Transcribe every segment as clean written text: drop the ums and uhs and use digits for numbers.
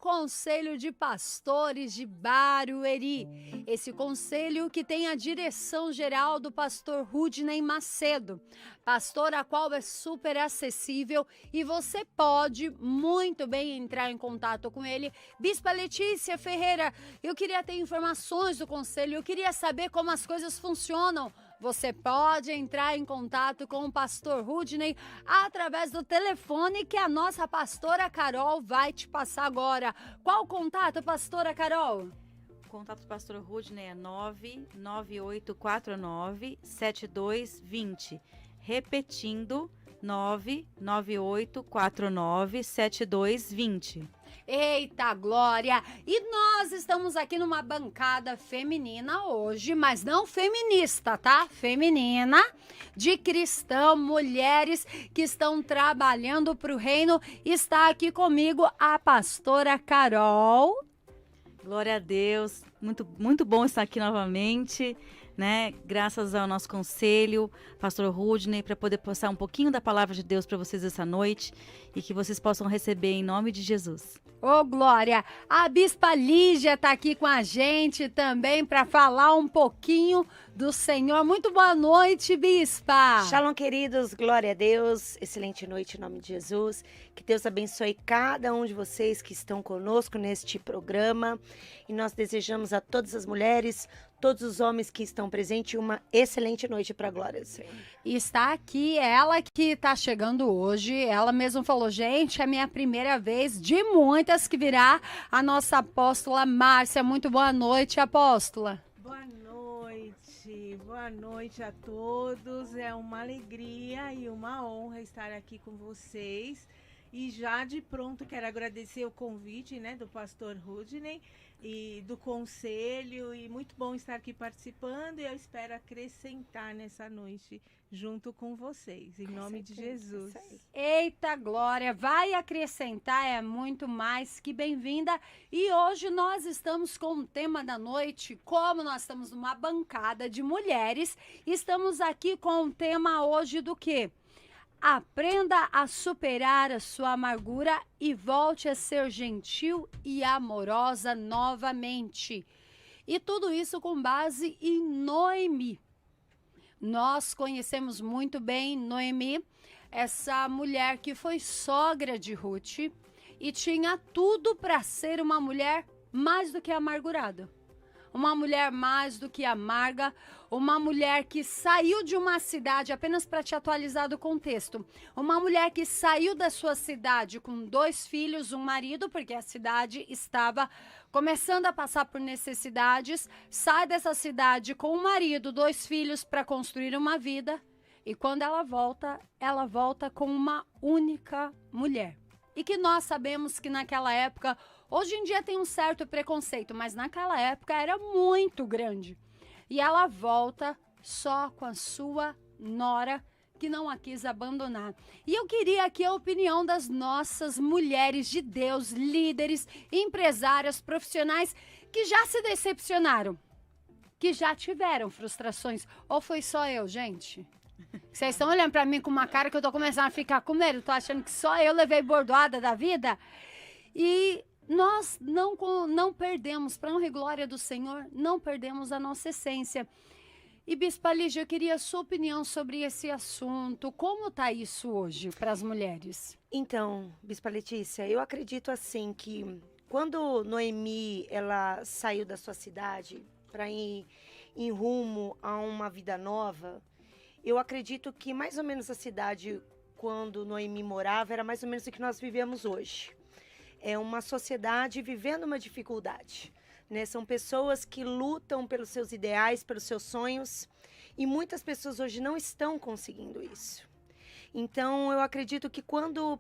Conselho de Pastores de Barueri. Esse conselho que tem a direção geral do pastor Rudney Macedo, pastor a qual é super acessível e você pode muito bem entrar em contato com ele. Bispa Letícia Ferreira, eu queria ter informações do conselho, eu queria saber como as coisas funcionam. Você pode entrar em contato com o pastor Rudney através do telefone que a nossa pastora Carol vai te passar agora. Qual o contato, pastora Carol? O contato do pastor Rudney é 99849-7220. Repetindo, 99849-7220. Eita glória! E nós estamos aqui numa bancada feminina hoje, mas não feminista, tá? Feminina, de cristão, mulheres que estão trabalhando para o reino. Está aqui comigo a pastora Carol. Glória a Deus, muito bom estar aqui novamente, né? Graças ao nosso conselho, pastor Rudney, para poder passar um pouquinho da palavra de Deus para vocês essa noite e que vocês possam receber em nome de Jesus. Ô, Glória! A Bispa Lígia está aqui com a gente também para falar um pouquinho do Senhor. Muito boa noite, Bispa! Shalom, queridos. Glória a Deus. Excelente noite em nome de Jesus. Que Deus abençoe cada um de vocês que estão conosco neste programa. E nós desejamos a todas as mulheres, todos os homens que estão presentes, uma excelente noite para a glória do Senhor. E está aqui ela que está chegando hoje. Ela mesma falou, gente, é minha primeira vez de muitas que virá a nossa apóstola Márcia. Muito boa noite, apóstola. Boa noite a todos. É uma alegria e uma honra estar aqui com vocês. E já de pronto quero agradecer o convite, né, do pastor Rudney e do conselho, e muito bom estar aqui participando, e eu espero acrescentar nessa noite junto com vocês, em nome de Jesus. Eita glória, vai acrescentar, é muito mais que bem-vinda. E hoje nós estamos com o tema da noite, como nós estamos numa bancada de mulheres, estamos aqui com o tema hoje do quê? Aprenda a superar a sua amargura e volte a ser gentil e amorosa novamente. E tudo isso com base em Noemi. Nós conhecemos muito bem Noemi, essa mulher que foi sogra de Ruth e tinha tudo para ser uma mulher mais do que amargurada. Uma mulher mais do que amarga, uma mulher que saiu de uma cidade, apenas para te atualizar do contexto, uma mulher que saiu da sua cidade com 2 filhos, um marido, porque a cidade estava começando a passar por necessidades, sai dessa cidade com um marido, 2 filhos para construir uma vida, e quando ela volta com uma única mulher. E que nós sabemos que naquela época, hoje em dia tem um certo preconceito, mas naquela época era muito grande. E ela volta só com a sua nora, que não a quis abandonar. E eu queria aqui a opinião das nossas mulheres de Deus, líderes, empresárias, profissionais, que já se decepcionaram, que já tiveram frustrações. Ou foi só eu, gente? Vocês estão olhando pra mim com uma cara que eu tô começando a ficar com medo. Tô achando que só eu levei bordoada da vida? E nós não perdemos, para honra e glória do Senhor, não perdemos a nossa essência. E Bispa Lígia, eu queria a sua opinião sobre esse assunto. Como está isso hoje para as mulheres? Então, Bispa Letícia, eu acredito assim que quando Noemi ela saiu da sua cidade para ir em rumo a uma vida nova, eu acredito que mais ou menos a cidade, quando Noemi morava, era mais ou menos o que nós vivemos hoje. É uma sociedade vivendo uma dificuldade, né? São pessoas que lutam pelos seus ideais, pelos seus sonhos, e muitas pessoas hoje não estão conseguindo isso. Então, eu acredito que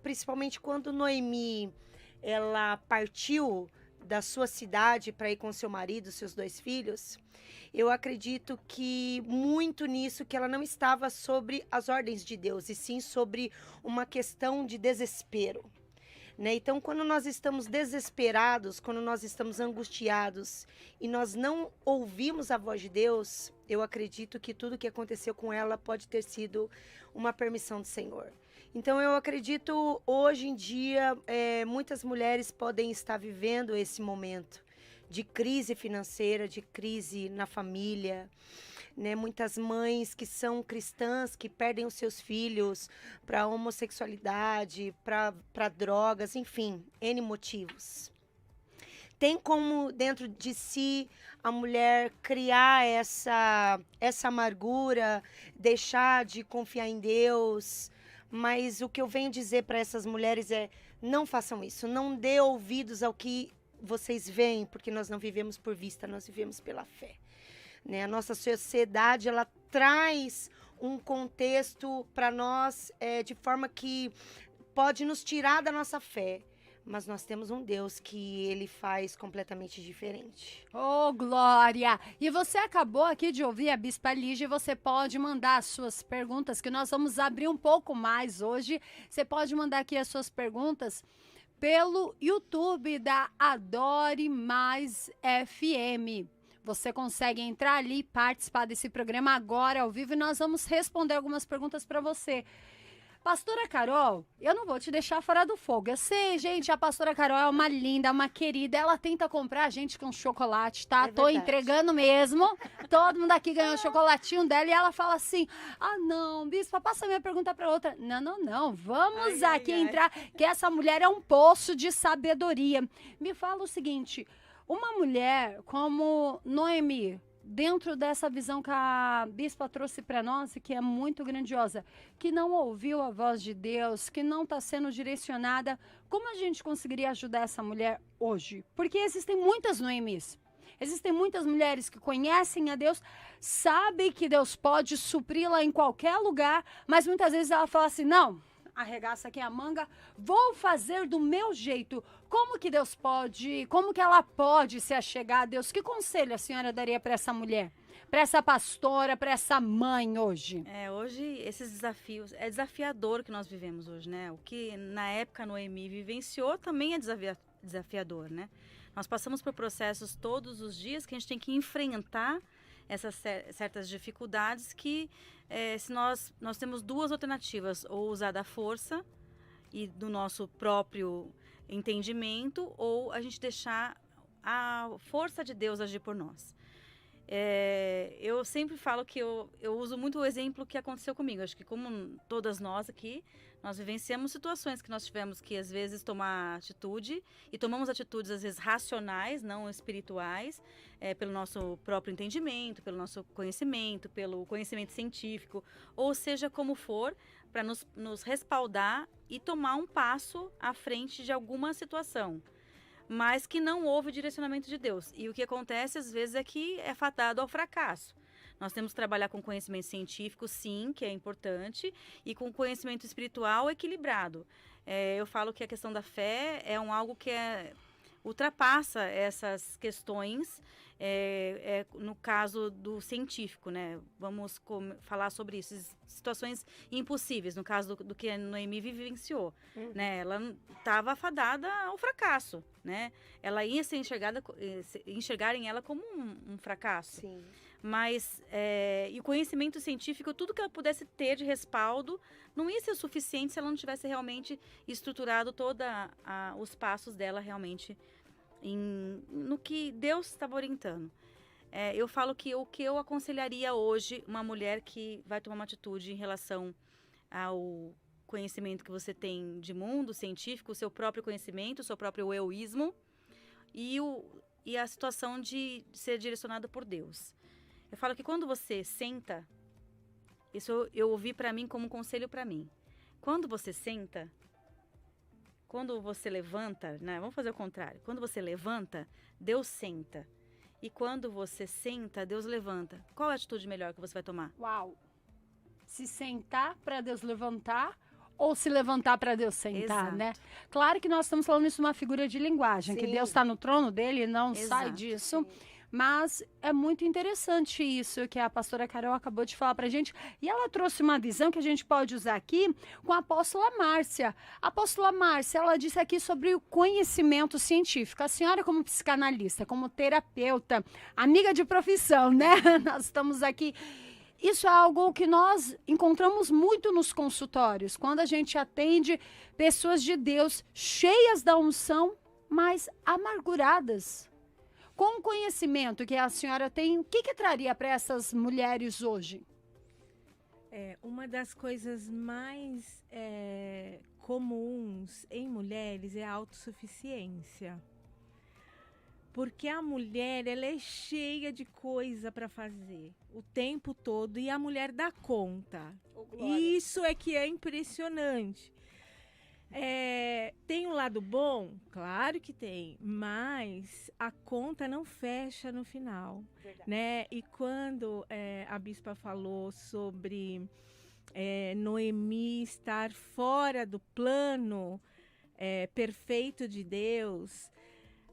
principalmente quando Noemi, ela partiu da sua cidade para ir com seu marido, seus 2 filhos, eu acredito que muito nisso que ela não estava sobre as ordens de Deus, e sim sobre uma questão de desespero. Né? Então, quando nós estamos desesperados, quando nós estamos angustiados e nós não ouvimos a voz de Deus, eu acredito que tudo que aconteceu com ela pode ter sido uma permissão do Senhor. Então, eu acredito, hoje em dia, muitas mulheres podem estar vivendo esse momento de crise financeira, de crise na família, né? Muitas mães que são cristãs, que perdem os seus filhos para homossexualidade, para drogas, enfim, N motivos. Tem como, dentro de si, a mulher criar essa amargura, deixar de confiar em Deus. Mas o que eu venho dizer para essas mulheres é: não façam isso, não dê ouvidos ao que vocês veem, porque nós não vivemos por vista, nós vivemos pela fé. Né? A nossa sociedade, ela traz um contexto para nós de forma que pode nos tirar da nossa fé. Mas nós temos um Deus que ele faz completamente diferente. Oh, Glória! E você acabou aqui de ouvir a Bispa Lígia, e você pode mandar as suas perguntas, que nós vamos abrir um pouco mais hoje. Você pode mandar aqui as suas perguntas pelo YouTube da Adore Mais FM. Você consegue entrar ali e participar desse programa agora, ao vivo, e nós vamos responder algumas perguntas para você. Pastora Carol, eu não vou te deixar fora do fogo. Eu sei, gente, a pastora Carol é uma linda, uma querida. Ela tenta comprar a gente com chocolate, tá? Tô entregando mesmo. Todo mundo aqui ganhou o chocolatinho dela e ela fala assim: ah, não, bispa, passa a minha pergunta para outra. Não. Vamos aqui entrar, que essa mulher é um poço de sabedoria. Me fala o seguinte: uma mulher como Noemi, dentro dessa visão que a bispa trouxe para nós, que é muito grandiosa, que não ouviu a voz de Deus, que não está sendo direcionada, como a gente conseguiria ajudar essa mulher hoje? Porque existem muitas Noemis, existem muitas mulheres que conhecem a Deus, sabem que Deus pode supri-la em qualquer lugar, mas muitas vezes ela fala assim: não, arregaça aqui a manga, vou fazer do meu jeito. Como que Deus pode, como que ela pode se achegar a Deus? Que conselho a senhora daria para essa mulher, para essa pastora, para essa mãe hoje? Hoje esses desafios, é desafiador que nós vivemos hoje, né? O que na época Noemi vivenciou também é desafiador, né? Nós passamos por processos todos os dias que a gente tem que enfrentar essas certas dificuldades que se nós temos duas alternativas: ou usar da força e do nosso próprio entendimento, ou a gente deixar a força de Deus agir por nós. Eu sempre falo que eu uso muito o exemplo que aconteceu comigo. Acho que, como todas nós aqui, nós vivenciamos situações que nós tivemos que, às vezes, tomar atitude, e tomamos atitudes, às vezes, racionais, não espirituais, pelo nosso próprio entendimento, pelo nosso conhecimento, pelo conhecimento científico, ou seja como for, para nos respaldar e tomar um passo à frente de alguma situação, mas que não houve direcionamento de Deus. E o que acontece, às vezes, é que é fadado ao fracasso. Nós temos que trabalhar com conhecimento científico, sim, que é importante, e com conhecimento espiritual equilibrado. Eu falo que a questão da fé é algo que ultrapassa essas questões, no caso do científico, né? Vamos falar sobre isso, situações impossíveis, no caso do que a Noemi vivenciou, né? Ela estava afadada ao fracasso, né? Ela ia ser enxergarem ela como um fracasso. Sim. Mas, e o conhecimento científico, tudo que ela pudesse ter de respaldo, não ia ser o suficiente se ela não tivesse realmente estruturado todos os passos dela realmente no que Deus estava orientando. Eu falo que o que eu aconselharia hoje uma mulher que vai tomar uma atitude em relação ao conhecimento que você tem de mundo científico, o seu próprio conhecimento, o seu próprio euísmo e a situação de ser direcionada por Deus. Eu falo que quando você senta, isso eu ouvi para mim como um conselho para mim. Quando você senta, quando você levanta, né? Vamos fazer o contrário. Quando você levanta, Deus senta. E quando você senta, Deus levanta. Qual é a atitude melhor que você vai tomar? Uau! Se sentar para Deus levantar, ou se levantar para Deus sentar, Exato. né? Claro que nós estamos falando isso numa figura de linguagem, que Sim. Deus está no trono dele e não Exato. sai disso. Mas é muito interessante isso que a pastora Carol acabou de falar pra gente. E ela trouxe uma visão que a gente pode usar aqui com a apóstola Márcia. A apóstola Márcia, ela disse aqui sobre o conhecimento científico. A senhora, como psicanalista, como terapeuta, amiga de profissão, né? Nós estamos aqui. isso é algo que nós encontramos muito nos consultórios, quando a gente atende pessoas de Deus cheias da unção, mas amarguradas. Com o conhecimento que a senhora tem, o que traria para essas mulheres hoje? Uma das coisas mais comuns em mulheres é a autossuficiência. Porque a mulher, ela é cheia de coisa para fazer o tempo todo e a mulher dá conta. Isso é que é impressionante. Tem um lado bom? Claro que tem, mas a conta não fecha no final. Né? E quando a bispa falou sobre Noemi estar fora do plano perfeito de Deus,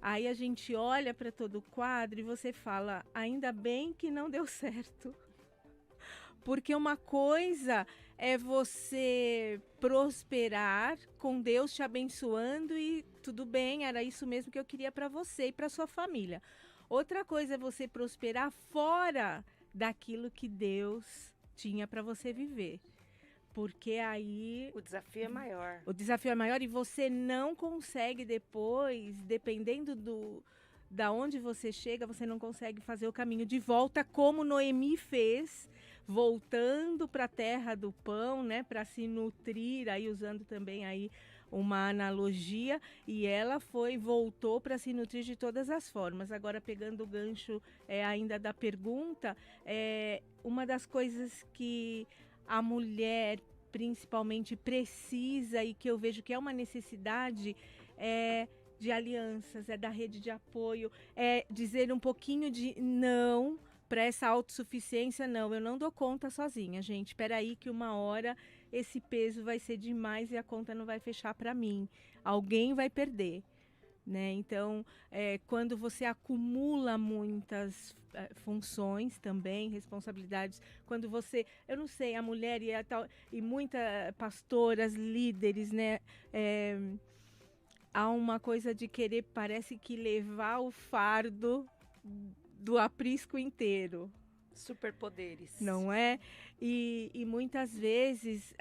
aí a gente olha para todo o quadro e você fala, ainda bem que não deu certo. Porque uma coisa é você prosperar com Deus te abençoando e tudo bem, era isso mesmo que eu queria para você e para sua família. Outra coisa é você prosperar fora daquilo que Deus tinha para você viver. Porque aí O desafio é maior. o desafio é maior e você não consegue depois, dependendo da onde você chega, você não consegue fazer o caminho de volta como Noemi fez, voltando para a terra do pão, né, para se nutrir, aí usando também aí uma analogia, e ela voltou para se nutrir de todas as formas. Agora, pegando o gancho ainda da pergunta, uma das coisas que a mulher principalmente precisa e que eu vejo que é uma necessidade de alianças, da rede de apoio, dizer um pouquinho de não para essa autossuficiência. Não, eu não dou conta sozinha, gente. Espera aí que uma hora esse peso vai ser demais e a conta não vai fechar para mim. Alguém vai perder. Né? Então, quando você acumula muitas funções também, responsabilidades, quando você, eu não sei, a mulher e muitas pastoras, líderes, né? Há uma coisa de querer, parece que levar o fardo do aprisco inteiro. Superpoderes. Não é? E muitas vezes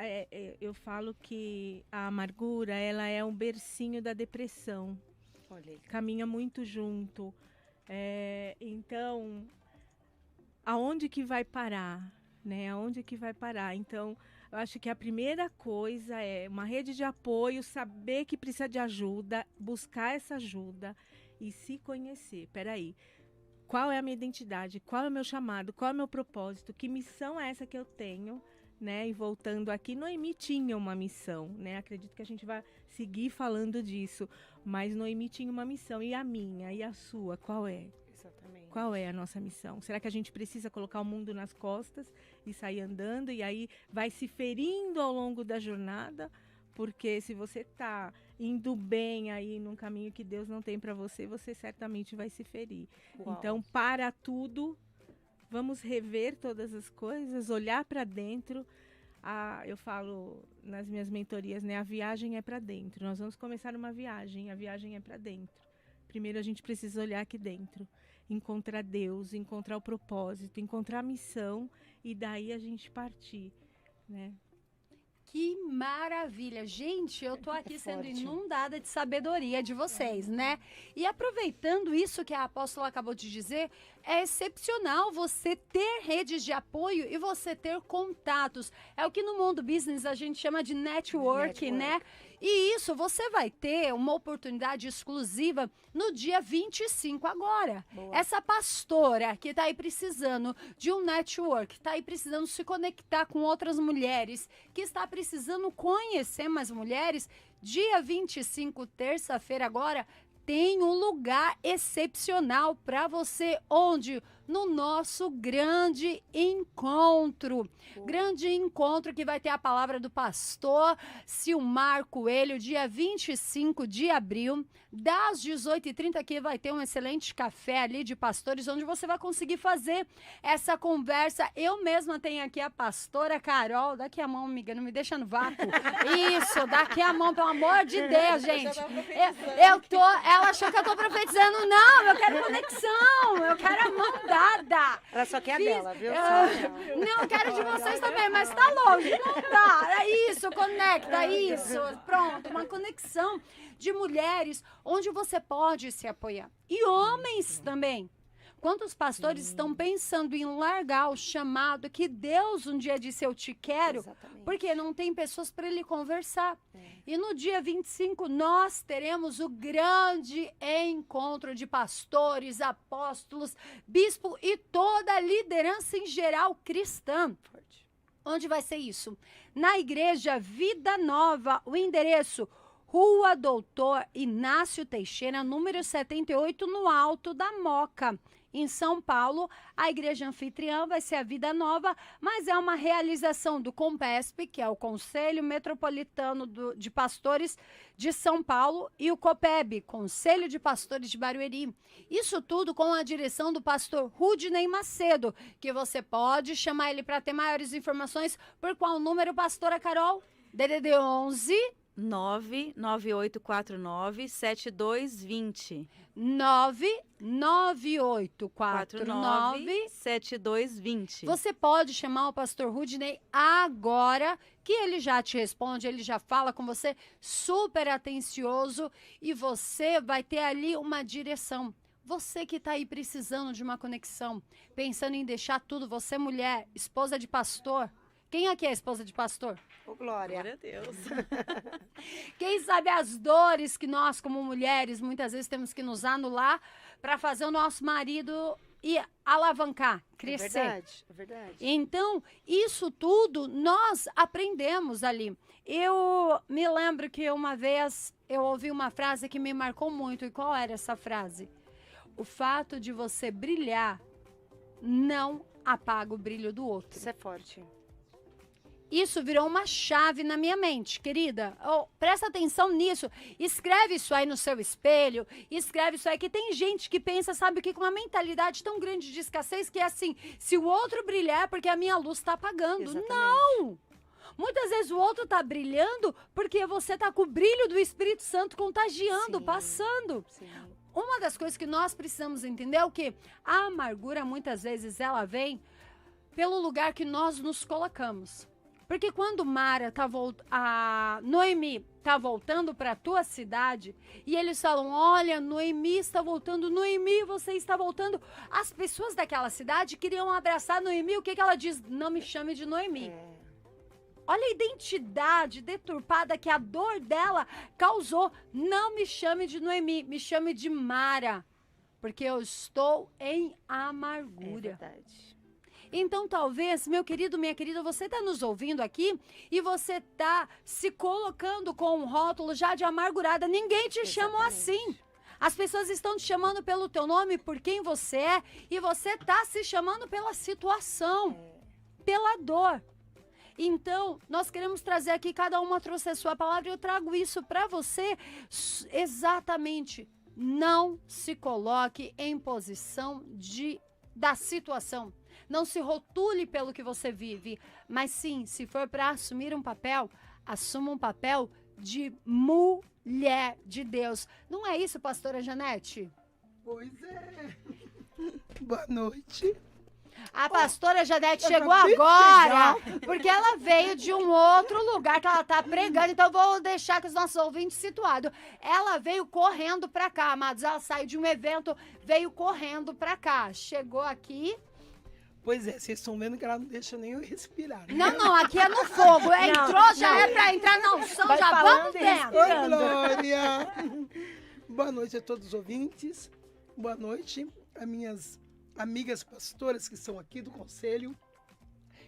eu falo que a amargura, ela é um bercinho da depressão. Olha aí. Caminha muito junto. Então, aonde que vai parar? Né? Aonde que vai parar? Então, eu acho que a primeira coisa é uma rede de apoio, saber que precisa de ajuda, buscar essa ajuda e se conhecer. Peraí, qual é a minha identidade? Qual é o meu chamado? Qual é o meu propósito? Que missão é essa que eu tenho? Né? E voltando aqui, Noemi tinha uma missão, né? Acredito que a gente vai seguir falando disso, mas Noemi tinha uma missão, e a minha, e a sua, qual é? Exatamente. Qual é a nossa missão? Será que a gente precisa colocar o mundo nas costas e sair andando, e aí vai se ferindo ao longo da jornada? Porque se você está indo bem aí num caminho que Deus não tem para você, você certamente vai se ferir. Uau. Então, para tudo, vamos rever todas as coisas, olhar para dentro. Eu falo nas minhas mentorias, né? A viagem é para dentro. Nós vamos começar uma viagem, a viagem é para dentro. Primeiro a gente precisa olhar aqui dentro, encontrar Deus, encontrar o propósito, encontrar a missão, e daí a gente partir, né? Que maravilha! Gente, eu tô aqui sendo forte. inundada de sabedoria de vocês, né? E aproveitando isso que a apóstola acabou de dizer, é excepcional você ter redes de apoio e você ter contatos. É o que no mundo business a gente chama de network, né? E isso você vai ter uma oportunidade exclusiva no dia 25 agora. Boa. Essa pastora que tá aí precisando de um network, tá aí precisando se conectar com outras mulheres, que está precisando conhecer mais mulheres, dia 25, terça-feira agora, tem um lugar excepcional para você, onde? No nosso grande encontro. Grande encontro que vai ter a palavra do pastor Silmar Coelho, dia 25 de abril, das 18h30, que vai ter um excelente café ali de pastores, onde você vai conseguir fazer essa conversa. Eu mesma tenho aqui a pastora Carol. Daqui a mão, amiga, não me deixa no vácuo. Isso, daqui a mão, pelo amor de Deus, gente. Ela achou que eu tô profetizando. Não, eu quero conexão, eu quero a mão casada. Ela só quer a Fiz- dela, viu? Só Ah, a dela. Não, eu quero de vocês também, mas tá longe. Não dá. É isso, conecta, é isso. Pronto, uma conexão de mulheres onde você pode se apoiar. E homens também. Quantos pastores estão pensando em largar o chamado que Deus um dia disse, eu te quero, Exatamente. porque não tem pessoas para ele conversar. E no dia 25, nós teremos o grande encontro de pastores, apóstolos, bispo e toda a liderança em geral cristã. Onde vai ser isso? Na Igreja Vida Nova, o endereço Rua Doutor Inácio Teixeira, número 78, no Alto da Moca. Em São Paulo, a igreja anfitriã vai ser a Vida Nova, mas é uma realização do COMPESP, que é o Conselho Metropolitano de Pastores de São Paulo, e o COPEB, Conselho de Pastores de Barueri. Isso tudo com a direção do pastor Rudney Macedo, que você pode chamar ele para ter maiores informações. Por qual número, pastora Carol? DDD 11 99849-7220. 99849-7220. 7220. Você pode chamar o pastor Rudney agora, que ele já te responde, ele já fala com você, super atencioso, e você vai ter ali uma direção. Você que está aí precisando de uma conexão, pensando em deixar tudo, você mulher, esposa de pastor. Quem aqui é esposa de pastor? Ô, Glória. Glória a Deus. Quem sabe as dores que nós, como mulheres, muitas vezes temos que nos anular para fazer o nosso marido e alavancar, crescer. É verdade, é verdade. Então, isso tudo nós aprendemos ali. Eu me lembro que uma vez eu ouvi uma frase que me marcou muito. E qual era essa frase? O fato de você brilhar não apaga o brilho do outro. Isso é forte. Isso virou uma chave na minha mente, querida. Presta atenção nisso. Escreve isso aí no seu espelho. Escreve isso aí, que tem gente que pensa, sabe o que? Com uma mentalidade tão grande de escassez, que é assim, se o outro brilhar é porque a minha luz está apagando. Exatamente. Não! Muitas vezes o outro está brilhando porque você está com o brilho do Espírito Santo contagiando, Sim. passando. Sim. Uma das coisas que nós precisamos entender é o quê? A amargura, muitas vezes, ela vem pelo lugar que nós nos colocamos. Porque quando a Noemi está voltando para a tua cidade, e eles falam, olha, Noemi está voltando, Noemi, você está voltando. As pessoas daquela cidade queriam abraçar Noemi, o que ela diz? Não me chame de Noemi. Olha a identidade deturpada que a dor dela causou. Não me chame de Noemi, me chame de Mara, porque eu estou em amargura. É verdade. Então, talvez, meu querido, minha querida, você está nos ouvindo aqui e você está se colocando com um rótulo já de amargurada. Ninguém te chamou assim. As pessoas estão te chamando pelo teu nome, por quem você é, e você está se chamando pela situação, pela dor. Então, nós queremos trazer aqui, cada uma trouxe a sua palavra, e eu trago isso para você exatamente. Não se coloque em posição da situação. Não se rotule pelo que você vive, mas sim, se for para assumir um papel, assuma um papel de mulher de Deus. Não é isso, pastora Janete? Pois é. Boa noite. A pastora Janete eu chegou acabei de agora, porque ela veio de um outro lugar que ela está pregando, então eu vou deixar com os nossos ouvintes situados. Ela veio correndo para cá, amados, ela saiu de um evento, veio correndo para cá, chegou aqui. Pois é, vocês estão vendo que ela não deixa nem eu respirar. Né? Não, aqui é no fogo. Entrou, já é pra entrar na unção, Vai já falando vamos e dentro. Oi, Glória! Boa noite a todos os ouvintes. Boa noite a minhas amigas pastoras que estão aqui do conselho.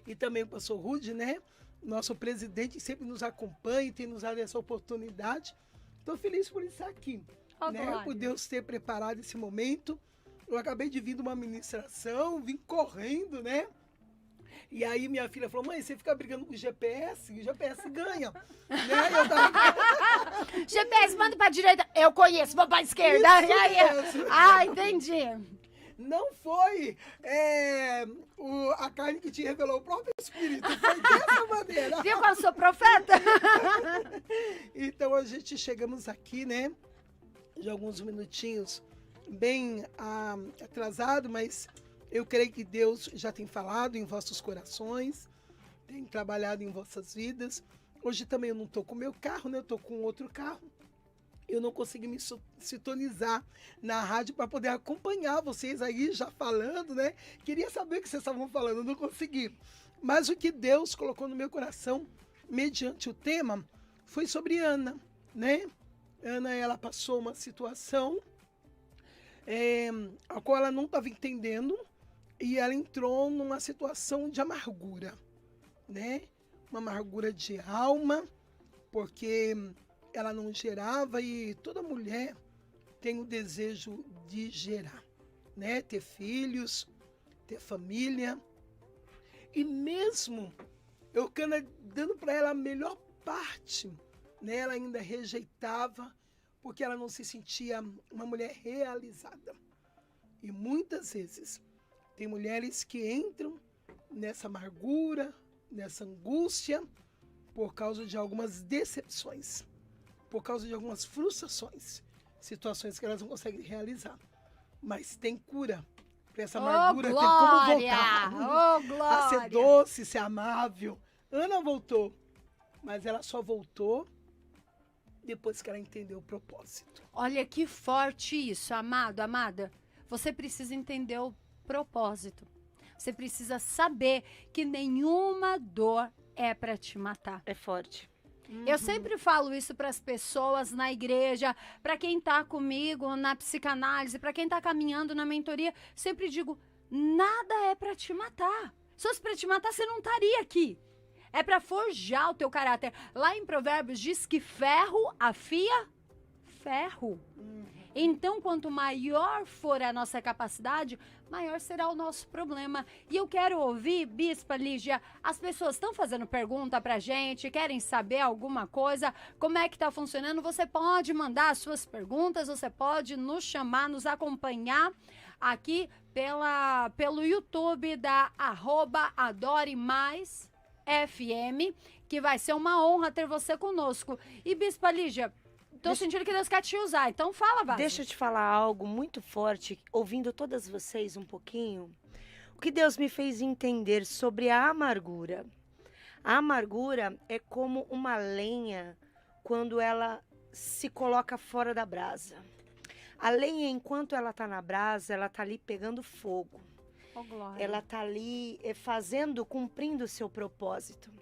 E também o pastor Rude, né? Nosso presidente, que sempre nos acompanha e tem nos dado essa oportunidade. Estou feliz por estar aqui. Ó, Né? Glória. Por Deus ter preparado esse momento. Eu acabei de vir de uma ministração, vim correndo, né? E aí minha filha falou, mãe, você fica brigando com o GPS ganha. Né? Eu tava... GPS, manda pra direita. Eu conheço, vou pra esquerda. Isso E aí? mesmo. Ah, entendi. Não foi a carne que te revelou, o próprio Espírito. Foi dessa maneira. Viu como eu sou profeta? Então a gente chegamos aqui, né? De alguns minutinhos bem atrasado, mas Eu creio que Deus já tem falado em vossos corações, tem trabalhado em vossas vidas. Hoje também eu não estou com o meu carro, né? Eu estou com outro carro. Eu não consegui me sintonizar na rádio para poder acompanhar vocês aí já falando, né? Queria saber o que vocês estavam falando, não consegui. Mas o que Deus colocou no meu coração, mediante o tema, foi sobre Ana, né? Ana, ela passou uma situação a qual ela não estava entendendo e ela entrou numa situação de amargura, né? Uma amargura de alma, porque ela não gerava e toda mulher tem o desejo de gerar, né? Ter filhos, ter família. E mesmo eu dando para ela a melhor parte, né? Ela ainda rejeitava porque ela não se sentia uma mulher realizada. E muitas vezes tem mulheres que entram nessa amargura, nessa angústia, por causa de algumas decepções, por causa de algumas frustrações, situações que elas não conseguem realizar. Mas tem cura para essa amargura, tem como voltar. Oh, glória! A ser doce, ser amável. Ana voltou, mas ela só voltou depois que ela entendeu o propósito. Olha que forte isso, amado, amada. Você precisa entender o propósito. Você precisa saber que nenhuma dor é para te matar. É forte. Eu sempre falo isso para as pessoas na igreja, para quem tá comigo na psicanálise, para quem tá caminhando na mentoria, sempre digo, nada é para te matar. Se fosse para te matar, você não estaria aqui. É para forjar o teu caráter. Lá em Provérbios diz que ferro afia ferro. Então, quanto maior for a nossa capacidade, maior será o nosso problema. E eu quero ouvir, Bispa Lígia, as pessoas estão fazendo pergunta pra gente, querem saber alguma coisa, como é que tá funcionando? Você pode mandar as suas perguntas, você pode nos chamar, nos acompanhar aqui pelo YouTube da @AdoreMaisFM, que vai ser uma honra ter você conosco. E, Bispa Lígia, tô sentindo que Deus quer te usar, então fala, Bárbara. Deixa eu te falar algo muito forte, ouvindo todas vocês um pouquinho. O que Deus me fez entender sobre a amargura. A amargura é como uma lenha quando ela se coloca fora da brasa. A lenha, enquanto ela tá na brasa, ela tá ali pegando fogo. Oh, glória. Ela tá ali cumprindo o seu propósito.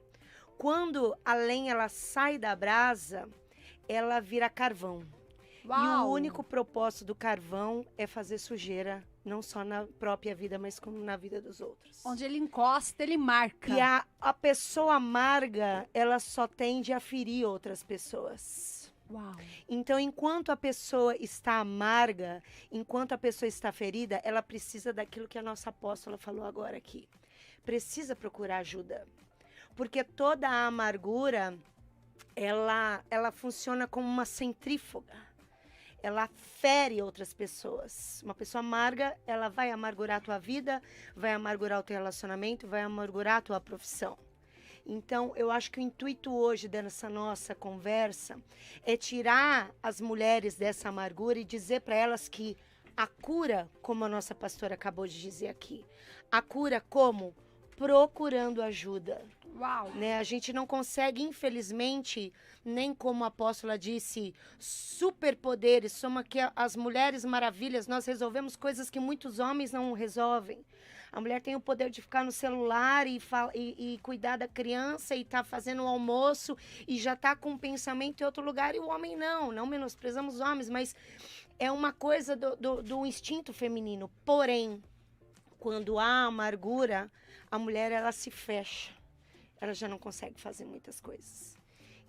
Quando a lenha ela sai da brasa, ela vira carvão. Uau. E o único propósito do carvão é fazer sujeira, não só na própria vida, mas como na vida dos outros. Onde ele encosta, ele marca. E a pessoa amarga, ela só tende a ferir outras pessoas. Uau. Então, enquanto a pessoa está amarga, enquanto a pessoa está ferida, ela precisa daquilo que a nossa apóstola falou agora aqui. Precisa procurar ajuda. Porque toda a amargura, ela funciona como uma centrífuga. Ela fere outras pessoas. Uma pessoa amarga, ela vai amargurar a tua vida, vai amargurar o teu relacionamento, vai amargurar a tua profissão. Então, eu acho que o intuito hoje dessa nossa conversa é tirar as mulheres dessa amargura e dizer para elas que a cura, como a nossa pastora acabou de dizer aqui, a cura como? Procurando ajuda. Uau. Né? A gente não consegue, infelizmente, nem como a apóstola disse, superpoderes. Somos aqui as mulheres maravilhas, nós resolvemos coisas que muitos homens não resolvem. A mulher tem o poder de ficar no celular e cuidar da criança e tá fazendo o almoço e já tá com um pensamento em outro lugar, e o homem não menosprezamos os homens, mas é uma coisa do instinto feminino. Porém, quando há amargura, a mulher ela se fecha. Ela já não consegue fazer muitas coisas.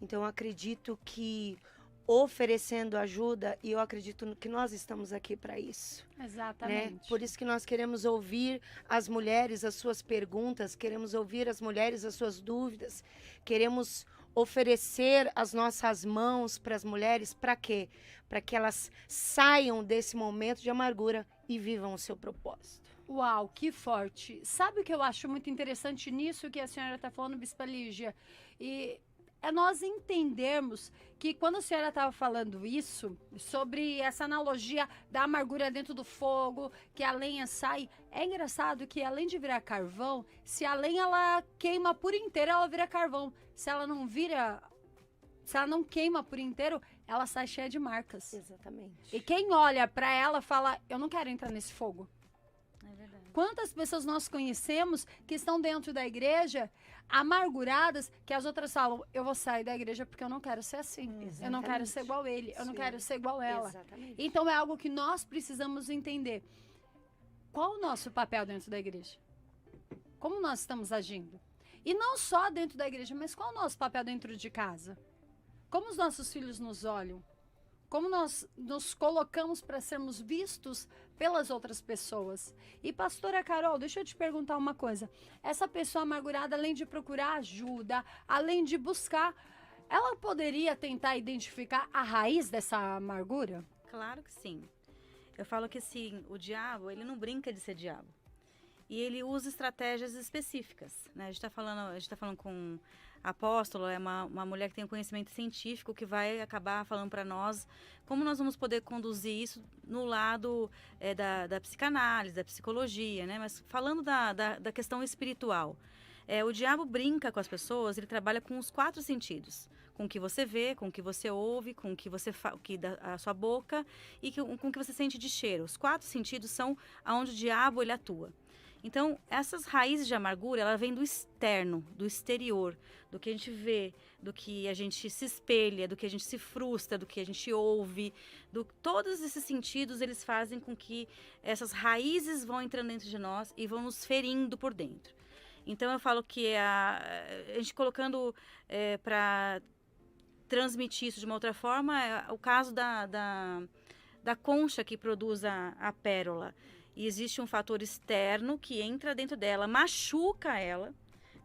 Então, eu acredito que oferecendo ajuda, e eu acredito que nós estamos aqui para isso. Exatamente. Né? Por isso que nós queremos ouvir as mulheres, as suas perguntas, queremos ouvir as mulheres, as suas dúvidas, queremos oferecer as nossas mãos para as mulheres, para quê? Para que elas saiam desse momento de amargura e vivam o seu propósito. Uau, que forte. Sabe o que eu acho muito interessante nisso que a senhora está falando, Bispa Lígia? E é nós entendermos que quando a senhora estava falando isso, sobre essa analogia da amargura dentro do fogo, que a lenha sai, é engraçado que além de virar carvão, se a lenha ela queima por inteiro, ela vira carvão. Se ela não queima por inteiro, ela sai cheia de marcas. Exatamente. E quem olha para ela fala, eu não quero entrar nesse fogo. É verdade. Quantas pessoas nós conhecemos que estão dentro da igreja amarguradas, que as outras falam, eu vou sair da igreja porque eu não quero ser assim. Eu não quero ser igual ele, eu não Sim. quero ser igual ela. Exatamente. Então é algo que nós precisamos entender. Qual o nosso papel dentro da igreja? Como nós estamos agindo? E não só dentro da igreja, mas qual o nosso papel dentro de casa? Como os nossos filhos nos olham? Como nós nos colocamos para sermos vistos pelas outras pessoas? E pastora Carol, deixa eu te perguntar uma coisa. Essa pessoa amargurada, além de procurar ajuda, além de buscar, ela poderia tentar identificar a raiz dessa amargura? Claro que sim. Eu falo que sim, o diabo, ele não brinca de ser diabo. E ele usa estratégias específicas, né? A gente tá falando com a apóstola, é uma mulher que tem um conhecimento científico que vai acabar falando para nós como nós vamos poder conduzir isso no lado da psicanálise, da psicologia, né? Mas falando da questão espiritual, o diabo brinca com as pessoas, ele trabalha com os 4 sentidos. Com o que você vê, com o que você ouve, com o que você a sua boca e com o que você sente de cheiro. Os 4 sentidos são aonde o diabo ele atua. Então, essas raízes de amargura, ela vem do externo, do exterior, do que a gente vê, do que a gente se espelha, do que a gente se frustra, do que a gente ouve. Todos esses sentidos, eles fazem com que essas raízes vão entrando dentro de nós e vão nos ferindo por dentro. Então, eu falo que a gente colocando para transmitir isso de uma outra forma, é o caso da concha que produz a pérola. E existe um fator externo que entra dentro dela, machuca ela,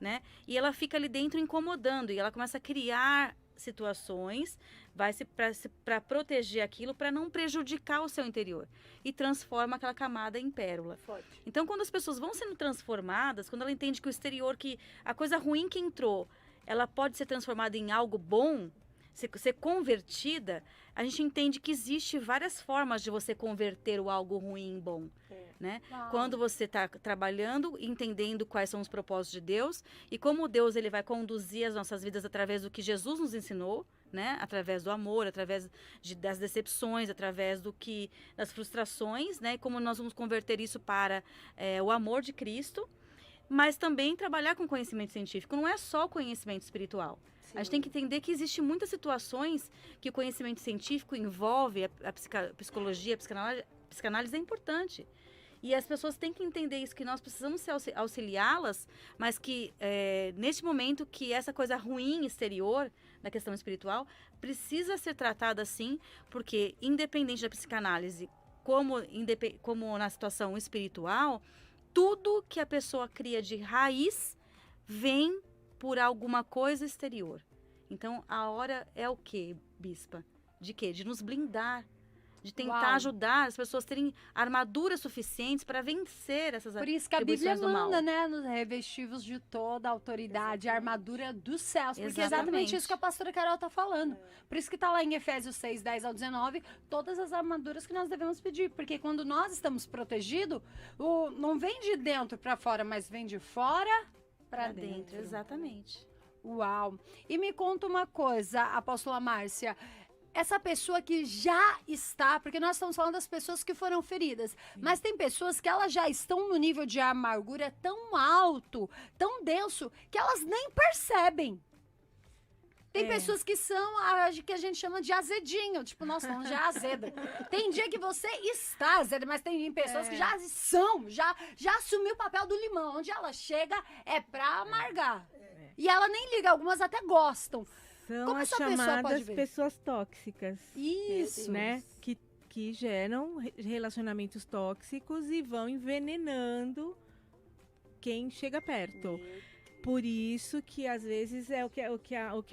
né? E ela fica ali dentro incomodando. E ela começa a criar situações para proteger aquilo, para não prejudicar o seu interior. E transforma aquela camada em pérola. Forte. Então, quando as pessoas vão sendo transformadas, quando ela entende que o exterior, que a coisa ruim que entrou, ela pode ser transformada em algo bom, ser convertida, a gente entende que existe várias formas de você converter o algo ruim em bom, né? Uau. Quando você está trabalhando, entendendo quais são os propósitos de Deus e como Deus ele vai conduzir as nossas vidas através do que Jesus nos ensinou, né? Através do amor, através das decepções, através das frustrações, né? E como nós vamos converter isso para o amor de Cristo, mas também trabalhar com conhecimento científico. Não é só conhecimento espiritual. Sim. A gente tem que entender que existem muitas situações que o conhecimento científico envolve, a psicologia, a psicanálise é importante. E as pessoas têm que entender isso, que nós precisamos auxiliá-las, mas que neste momento que essa coisa ruim exterior, da questão espiritual, precisa ser tratada assim, porque independente da psicanálise, como na situação espiritual, tudo que a pessoa cria de raiz vem por alguma coisa exterior. Então, a hora é o quê, bispa? De quê? De nos blindar, de tentar Uau. ajudar as pessoas a terem armaduras suficientes para vencer essas Por isso que a Bíblia atribuições do mal. manda, né? Nos revestivos de toda a autoridade, a armadura dos céus. Porque é exatamente Exatamente. isso que a pastora Carol tá falando. Por isso que tá lá em Efésios 6, 10 ao 19, todas as armaduras que nós devemos pedir. Porque quando nós estamos protegidos, não vem de dentro para fora, mas vem de fora para dentro. Exatamente. Uau! E me conta uma coisa, apóstola Márcia. Essa pessoa que já está, porque nós estamos falando das pessoas que foram feridas, mas tem pessoas que elas já estão no nível de amargura tão alto, tão denso, que elas nem percebem. Tem pessoas que são, que a gente chama de azedinho, tipo, nossa, não, já é azeda. Tem dia que você está azeda, mas tem pessoas que já são, já assumiu o papel do limão, onde ela chega é pra amargar. E ela nem liga, algumas até gostam. São Como as essa pessoa pode chamadas ver? pessoas tóxicas. Isso. Né? Que geram relacionamentos tóxicos e vão envenenando quem chega perto. Por isso que às vezes é o que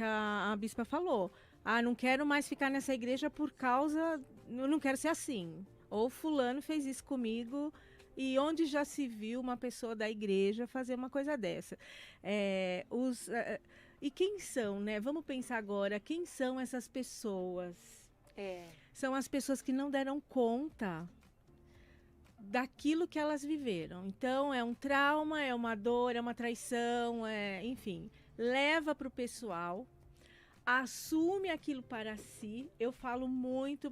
a bispa falou. Ah, não quero mais ficar nessa igreja por causa... Eu não quero ser assim. Ou fulano fez isso comigo. E onde já se viu uma pessoa da igreja fazer uma coisa dessa? E quem são, né? Vamos pensar agora, quem são essas pessoas? São as pessoas que não deram conta daquilo que elas viveram. Então, é um trauma, é uma dor, é uma traição, enfim. Leva para o pessoal, assume aquilo para si. Eu falo muito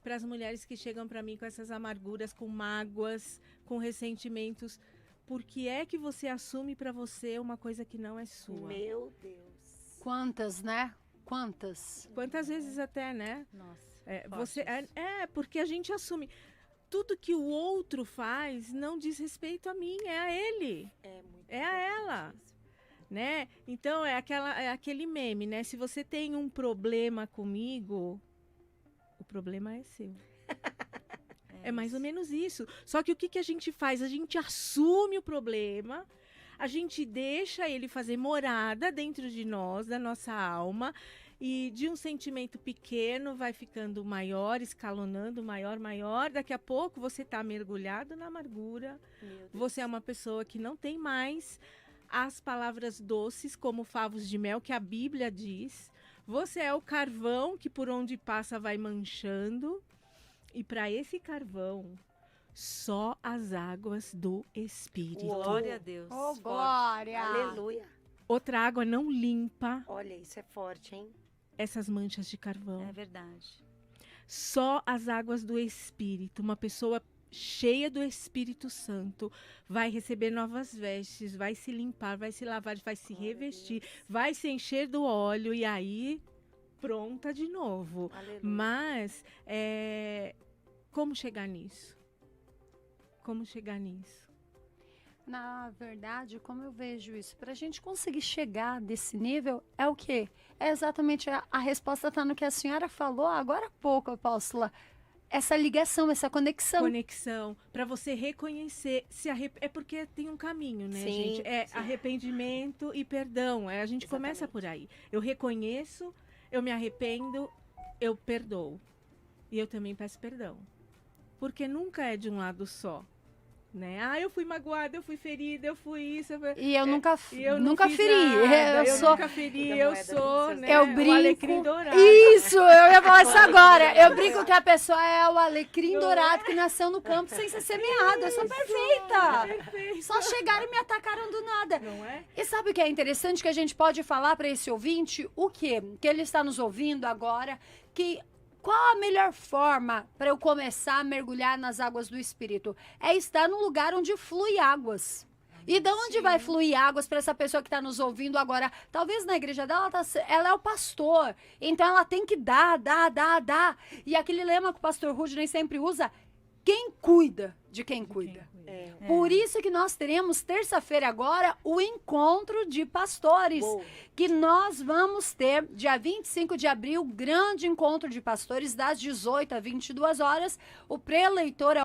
para as mulheres que chegam para mim com essas amarguras, com mágoas, com ressentimentos. Por que é que você assume para você uma coisa que não é sua? Meu Deus. Quantas, né? Quantas? Quantas vezes até, né? Nossa. Porque a gente assume. Tudo que o outro faz não diz respeito a mim, é a ele. É a ela. Né? Então, é aquele meme, né? Se você tem um problema comigo, o problema é seu. É mais ou menos isso. Só que o que a gente faz? A gente assume o problema, a gente deixa ele fazer morada dentro de nós, da nossa alma, e de um sentimento pequeno vai ficando maior, escalonando, maior. Daqui a pouco você está mergulhado na amargura. Você é uma pessoa que não tem mais as palavras doces como favos de mel que a Bíblia diz. Você é o carvão que por onde passa vai manchando. E para esse carvão, só as águas do Espírito. Glória a Deus. Oh, glória! Aleluia. Outra água não limpa Olha, isso é forte, hein? essas manchas de carvão. É verdade. Só as águas do Espírito, uma pessoa cheia do Espírito Santo, vai receber novas vestes, vai se limpar, vai se lavar, vai se revestir, vai se encher do óleo e aí pronta de novo. Aleluia. Mas como chegar nisso? Como chegar nisso? Na verdade, como eu vejo isso, para a gente conseguir chegar desse nível, é o quê? É exatamente a resposta está no que a senhora falou agora há pouco, apóstola. Essa ligação, essa conexão. Conexão, para você reconhecer, é porque tem um caminho, né, Sim, gente? É sim. arrependimento e perdão. A gente começa Exatamente. por aí. Eu reconheço, eu me arrependo, eu perdoo. E eu também peço perdão. Porque nunca é de um lado só. Né? Ah, eu fui magoada, eu fui ferida, eu fui isso. E eu nunca, E eu não nunca fiz feri. nada, Eu sou. nunca feri, Da eu moeda sou, princesa. né? Eu o brinco. alecrim dourado. Isso, eu ia falar isso agora. Eu brinco que a pessoa é o alecrim dourado que nasceu no campo sem ser semeado. Eu sou perfeita. Só chegaram e me atacaram do nada. Não é? E sabe o que é interessante que a gente pode falar para esse ouvinte? O quê? Que ele está nos ouvindo agora, que qual a melhor forma para eu começar a mergulhar nas águas do Espírito? É estar num lugar onde flui águas. E de onde vai fluir águas para essa pessoa que está nos ouvindo agora? Talvez na igreja dela, ela é o pastor. Então ela tem que dar. E aquele lema que o pastor Rudney sempre usa, quem cuida de quem cuida. Por isso que nós teremos terça-feira agora o encontro de pastores, Boa. que nós vamos ter dia 25 de abril, grande encontro de pastores das 18 às 22 horas. O pré-eleitor é